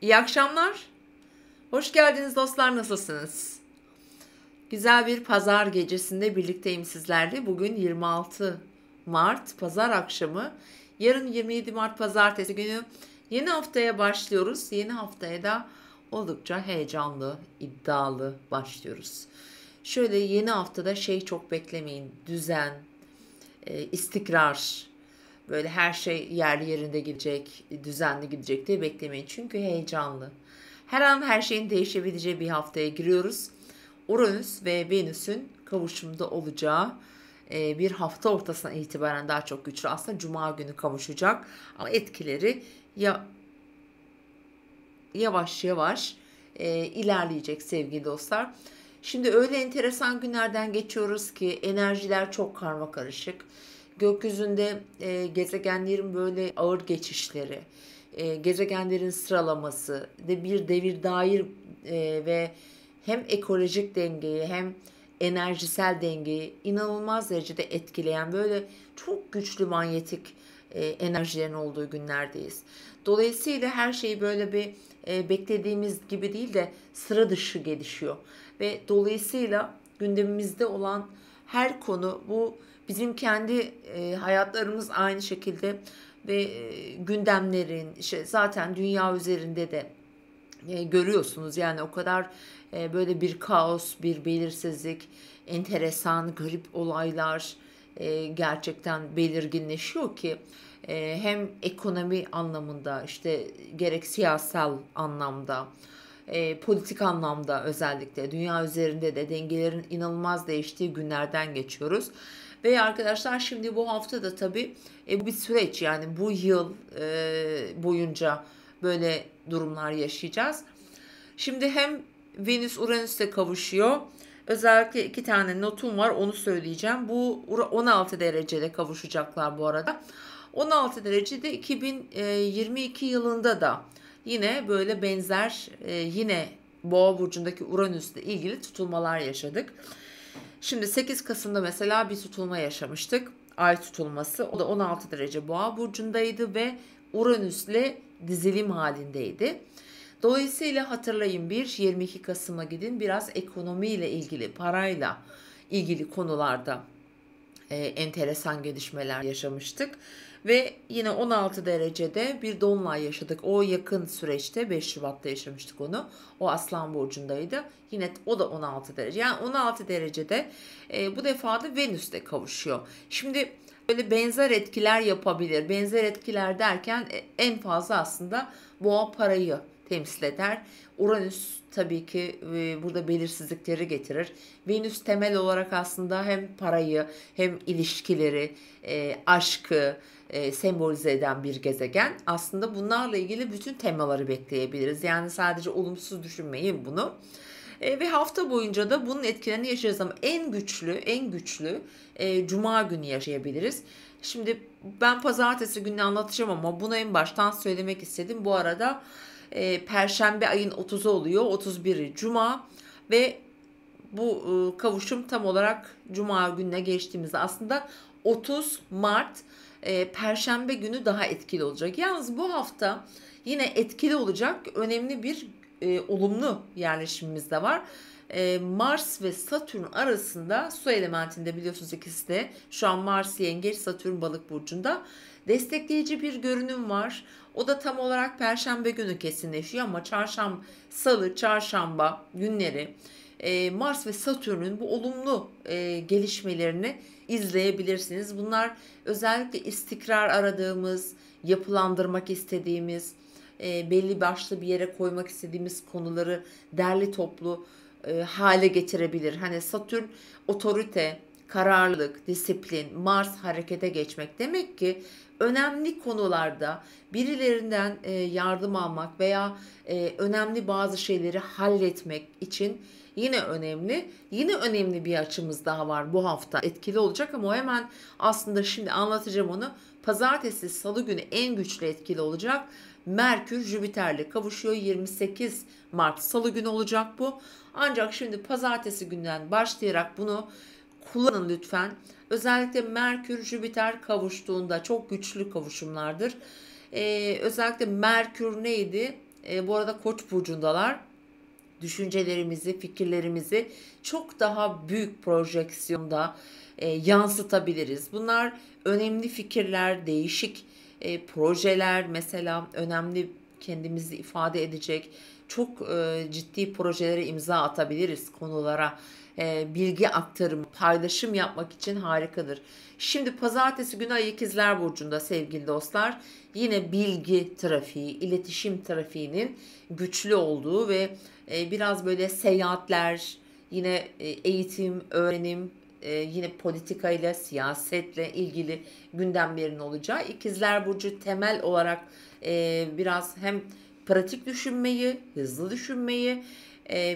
İyi akşamlar. Hoş geldiniz dostlar. Nasılsınız? Güzel bir pazar gecesinde birlikteyim sizlerle. Bugün 26 Mart pazar akşamı. Yarın 27 Mart pazartesi günü yeni haftaya başlıyoruz. Yeni haftaya da oldukça heyecanlı, iddialı başlıyoruz. Şöyle yeni haftada çok beklemeyin. Düzen, istikrar, böyle her şey yerli yerinde gidecek, düzenli gidecek diye beklemeyin. Çünkü heyecanlı. Her an her şeyin değişebileceği bir haftaya giriyoruz. Uranüs ve Venüs'ün kavuşumda olacağı bir hafta ortasına itibaren daha çok güçlü. Aslında Cuma günü kavuşacak ama etkileri ya yavaş yavaş ilerleyecek sevgili dostlar. Şimdi öyle enteresan günlerden geçiyoruz ki enerjiler çok karmakarışık. Gökyüzünde gezegenlerin böyle ağır geçişleri, gezegenlerin sıralaması ve bir devir dair ve hem ekolojik dengeyi hem enerjisel dengeyi inanılmaz derecede etkileyen böyle çok güçlü manyetik enerjilerin olduğu günlerdeyiz. Dolayısıyla her şey böyle bir beklediğimiz gibi değil de sıra dışı gelişiyor. Ve dolayısıyla gündemimizde olan her konu bu bizim kendi hayatlarımız aynı şekilde ve gündemlerin işte zaten dünya üzerinde de görüyorsunuz yani o kadar böyle bir kaos, bir belirsizlik, enteresan, garip olaylar gerçekten belirginleşiyor ki hem ekonomi anlamında işte gerek siyasal anlamda politik anlamda özellikle dünya üzerinde de dengelerin inanılmaz değiştiği günlerden geçiyoruz. Ve arkadaşlar şimdi bu hafta da tabii bu bir süreç yani bu yıl boyunca böyle durumlar yaşayacağız. Şimdi hem Venüs Uranüs'le kavuşuyor. Özellikle iki tane notum var onu söyleyeceğim. Bu 16 derecede kavuşacaklar bu arada. 16 derecede 2022 yılında da yine böyle benzer yine Boğa burcundaki Uranüs'le ilgili tutulmalar yaşadık. Şimdi 8 Kasım'da mesela bir tutulma yaşamıştık. Ay tutulması. O da 16 derece Boğa burcundaydı ve Uranüs'le dizilim halindeydi. Dolayısıyla hatırlayın 22 Kasım'a gidin biraz ekonomiyle ilgili, parayla ilgili konularda enteresan gelişmeler yaşamıştık. Ve yine 16 derecede bir dolunay yaşadık. O yakın süreçte 5 Şubat'ta yaşamıştık onu. O Aslan burcundaydı. Yine o da 16 derece. Yani 16 derecede bu defa da Venüs'te kavuşuyor. Şimdi böyle benzer etkiler yapabilir. Benzer etkiler derken en fazla aslında boğa parayı temsil eder. Uranüs tabii ki burada belirsizlikleri getirir. Venüs temel olarak aslında hem parayı hem ilişkileri, aşkı sembolize eden bir gezegen. Aslında bunlarla ilgili bütün temaları bekleyebiliriz. Yani sadece olumsuz düşünmeyin bunu. Ve hafta boyunca da bunun etkilerini yaşayacağız ama en güçlü Cuma günü yaşayabiliriz. Şimdi ben pazartesi günü anlatacağım ama bunu en baştan söylemek istedim. Bu arada Perşembe ayın 30'u oluyor. 31'i Cuma ve bu kavuşum tam olarak Cuma gününe geçtiğimizde aslında 30 Mart Perşembe günü daha etkili olacak. Yalnız bu hafta yine etkili olacak önemli bir olumlu yerleşimimiz de var. Mars ve Satürn arasında su elementinde biliyorsunuz ikisi de şu an Mars Yengeç, Satürn Balık burcunda destekleyici bir görünüm var. O da tam olarak Perşembe günü kesinleşiyor ama Salı, Çarşamba günleri Mars ve Satürn'ün bu olumlu gelişmelerini izleyebilirsiniz. Bunlar özellikle istikrar aradığımız, yapılandırmak istediğimiz, belli başlı bir yere koymak istediğimiz konuları derli toplu hale getirebilir. Hani Satürn otorite, kararlılık, disiplin, Mars harekete geçmek demek ki önemli konularda birilerinden yardım almak veya önemli bazı şeyleri halletmek için yine önemli. Yine önemli bir açımız daha var bu hafta etkili olacak ama o hemen aslında şimdi anlatacağım onu. Pazartesi, Salı günü en güçlü etkili olacak. Merkür Jüpiter'le kavuşuyor. 28 Mart Salı günü olacak bu. Ancak şimdi pazartesi günden başlayarak bunu kullanın lütfen. Özellikle Merkür Jüpiter kavuştuğunda çok güçlü kavuşumlardır. Özellikle Merkür neydi? bu arada Koç burcundalar. Düşüncelerimizi, fikirlerimizi çok daha büyük projeksiyonda yansıtabiliriz. Bunlar önemli fikirler, değişik projeler, mesela önemli, kendimizi ifade edecek çok ciddi projelere imza atabiliriz, konulara. Bilgi aktarımı, paylaşım yapmak için harikadır. Şimdi pazartesi günü Ay İkizler Burcu'nda sevgili dostlar. Yine bilgi trafiği, iletişim trafiğinin güçlü olduğu ve biraz böyle seyahatler, yine eğitim, öğrenim, yine politikayla, siyasetle ilgili gündemlerin olacağı. İkizler Burcu temel olarak biraz hem pratik düşünmeyi, hızlı düşünmeyi,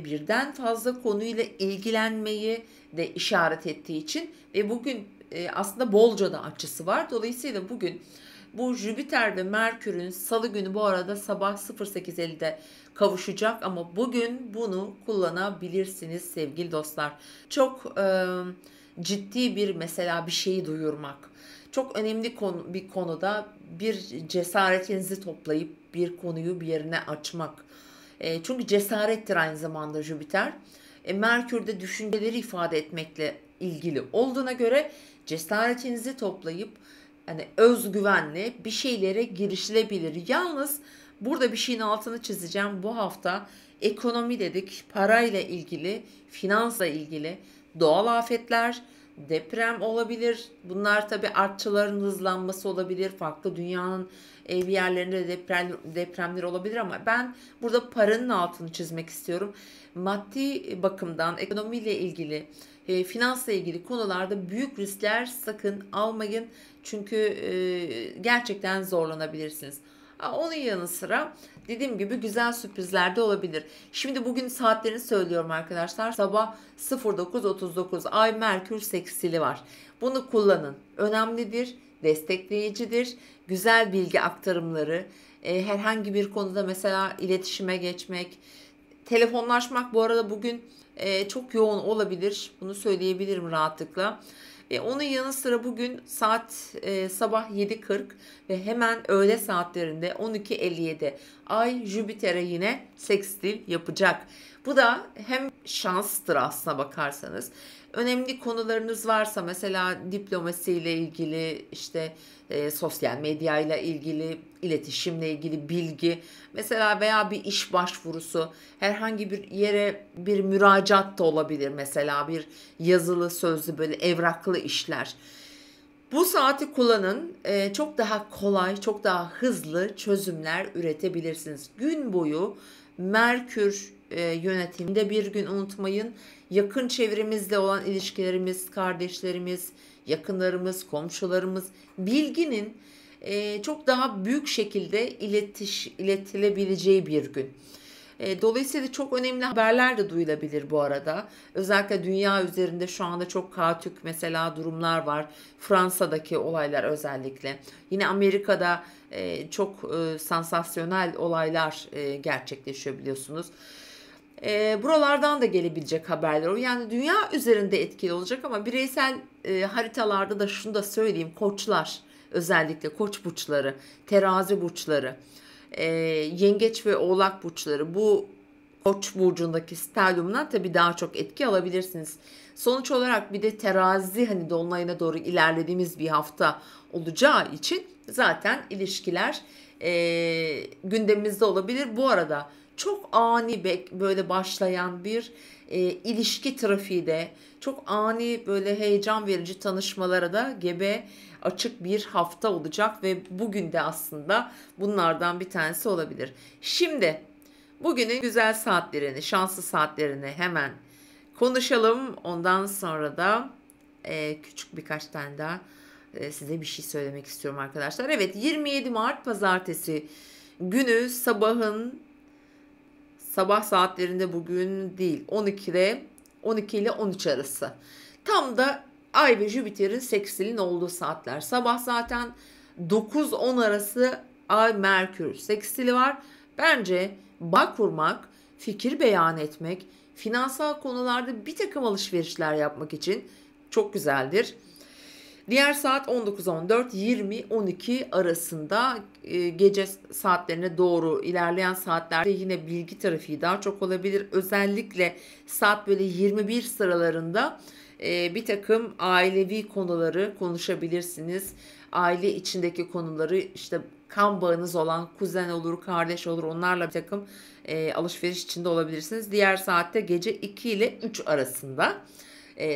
birden fazla konuyla ilgilenmeyi de işaret ettiği için ve bugün aslında bolca da açısı var. Dolayısıyla bugün bu Jüpiter ve Merkür'ün salı günü bu arada sabah 08.50'de kavuşacak ama bugün bunu kullanabilirsiniz sevgili dostlar. Çok ciddi bir, mesela bir şeyi duyurmak. Çok önemli bir konuda bir cesaretinizi toplayıp bir konuyu bir yerine açmak. Çünkü cesarettir aynı zamanda Jüpiter. Merkür düşünceleri ifade etmekle ilgili olduğuna göre cesaretinizi toplayıp hani özgüvenle bir şeylere girişilebilir. Yalnız burada bir şeyin altını çizeceğim. Bu hafta ekonomi dedik, parayla ilgili, finansla ilgili doğal afetler, deprem olabilir. Bunlar tabii artçıların hızlanması olabilir. Farklı dünyanın bir yerlerinde depremler olabilir ama ben burada paranın altını çizmek istiyorum. Maddi bakımdan ekonomiyle ilgili, finansla ilgili konularda büyük riskler sakın almayın. Çünkü gerçekten zorlanabilirsiniz. Onun yanı sıra dediğim gibi güzel sürprizler de olabilir. Şimdi bugün saatlerini söylüyorum arkadaşlar. Sabah 09.39 Ay Merkür sekstili var. Bunu kullanın. Önemlidir, destekleyicidir. Güzel bilgi aktarımları, herhangi bir konuda mesela iletişime geçmek, telefonlaşmak bu arada bugün çok yoğun olabilir. Bunu söyleyebilirim rahatlıkla. Ve onun yanı sıra bugün saat sabah 7.40 ve hemen öğle saatlerinde 12.57 Ay Jüpiter'e yine sekstil yapacak. Bu da hem şanstır aslına bakarsanız. Önemli konularınız varsa mesela diplomasiyle ilgili, işte sosyal medyayla ilgili, iletişimle ilgili bilgi mesela veya bir iş başvurusu, herhangi bir yere bir müracaat da olabilir, mesela bir yazılı sözlü böyle evraklı işler. Bu saati kullanın. Çok daha kolay, çok daha hızlı çözümler üretebilirsiniz. Gün boyu Merkür yönetiminde bir gün unutmayın. Yakın çevremizle olan ilişkilerimiz, kardeşlerimiz, yakınlarımız, komşularımız, bilginin çok daha büyük şekilde iletilebileceği bir gün. Dolayısıyla çok önemli haberler de duyulabilir bu arada. Özellikle dünya üzerinde şu anda çok kaotik mesela durumlar var. Fransa'daki olaylar özellikle. Yine Amerika'da çok sansasyonel olaylar gerçekleşiyor biliyorsunuz. Buralardan da gelebilecek haberler. Yani dünya üzerinde etkili olacak ama bireysel haritalarda da şunu da söyleyeyim. Koçlar, özellikle koç burçları, terazi burçları, yengeç ve oğlak burçları, bu koç burcundaki stelyumdan tabii daha çok etki alabilirsiniz. Sonuç olarak bir de terazi hani dolunayına doğru ilerlediğimiz bir hafta olacağı için zaten ilişkiler gündemimizde olabilir. Bu arada çok ani böyle başlayan bir ilişki trafiği de, çok ani böyle heyecan verici tanışmalara da gebe açık bir hafta olacak ve bugün de aslında bunlardan bir tanesi olabilir. Şimdi bugünün güzel saatlerini, şanslı saatlerini hemen konuşalım. Ondan sonra da küçük birkaç tane daha size bir şey söylemek istiyorum arkadaşlar. Evet, 27 Mart Pazartesi günü sabah saatlerinde, bugün değil, 12 ile 13 arası. Tam da Ay ve Jüpiter'in seksilin olduğu saatler. Sabah zaten 9-10 arası Ay Merkür seksili var. Bence bağ kurmak, fikir beyan etmek, finansal konularda bir takım alışverişler yapmak için çok güzeldir. Diğer saat 19.14, 20-12 arasında gece saatlerine doğru ilerleyen saatlerde yine bilgi trafiği daha çok olabilir. Özellikle saat böyle 21 sıralarında bir takım ailevi konuları konuşabilirsiniz. Aile içindeki konuları, işte kan bağınız olan kuzen olur, kardeş olur, onlarla bir takım alışveriş içinde olabilirsiniz. Diğer saatte gece 2 ile 3 arasında.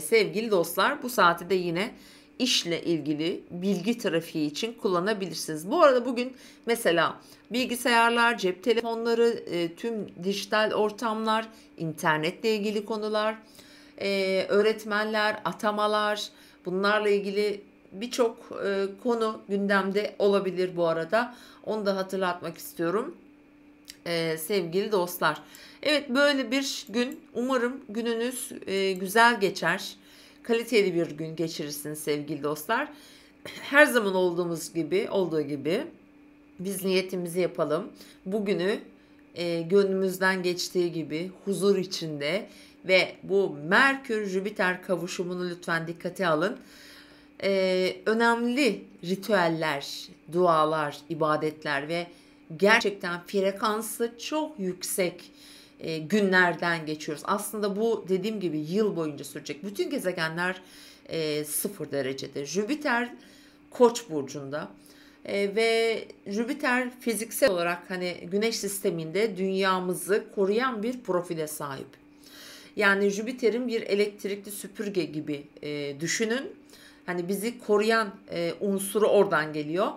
Sevgili dostlar, bu saati de yine işle ilgili bilgi trafiği için kullanabilirsiniz. Bu arada bugün mesela bilgisayarlar, cep telefonları, tüm dijital ortamlar, internetle ilgili konular, öğretmenler, atamalar, bunlarla ilgili birçok konu gündemde olabilir bu arada. Onu da hatırlatmak istiyorum. Sevgili dostlar. Evet, böyle bir gün. Umarım gününüz güzel geçer. Kaliteli bir gün geçirirsiniz sevgili dostlar. Her zaman olduğu gibi biz niyetimizi yapalım. Bugünü gönlümüzden geçtiği gibi huzur içinde ve bu Merkür-Jüpiter kavuşumunu lütfen dikkate alın. Önemli ritüeller, dualar, ibadetler ve gerçekten frekansı çok yüksek günlerden geçiyoruz. Aslında bu dediğim gibi yıl boyunca sürecek. Bütün gezegenler 0 derecede. Jüpiter Koç burcunda. Ve Jüpiter fiziksel olarak hani Güneş sisteminde dünyamızı koruyan bir profile sahip. Yani Jüpiter'in bir elektrikli süpürge gibi düşünün. Hani bizi koruyan unsuru oradan geliyor.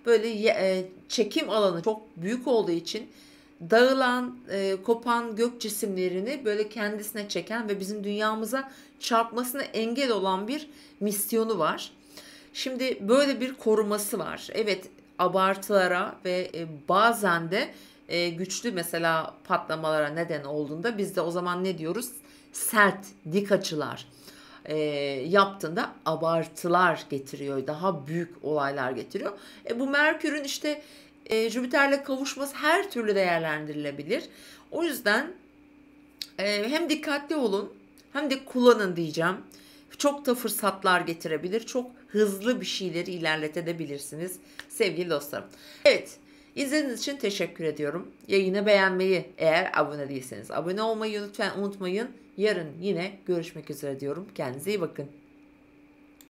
Böyle çekim alanı çok büyük olduğu için dağılan, kopan gök cisimlerini böyle kendisine çeken ve bizim dünyamıza çarpmasına engel olan bir misyonu var. Şimdi böyle bir koruması var. Evet, abartılara ve bazen de güçlü mesela patlamalara neden olduğunda biz de o zaman ne diyoruz? Sert, dik açılar yaptığında abartılar getiriyor. Daha büyük olaylar getiriyor. Bu Merkür'ün işte Jüpiter'le kavuşması her türlü değerlendirilebilir. O yüzden hem dikkatli olun hem de kullanın diyeceğim. Çok da fırsatlar getirebilir. Çok hızlı bir şeyleri ilerletebilirsiniz sevgili dostlarım. Evet, izlediğiniz için teşekkür ediyorum. Yayını beğenmeyi, eğer abone değilseniz abone olmayı lütfen unutmayın. Yarın yine görüşmek üzere diyorum. Kendinize iyi bakın.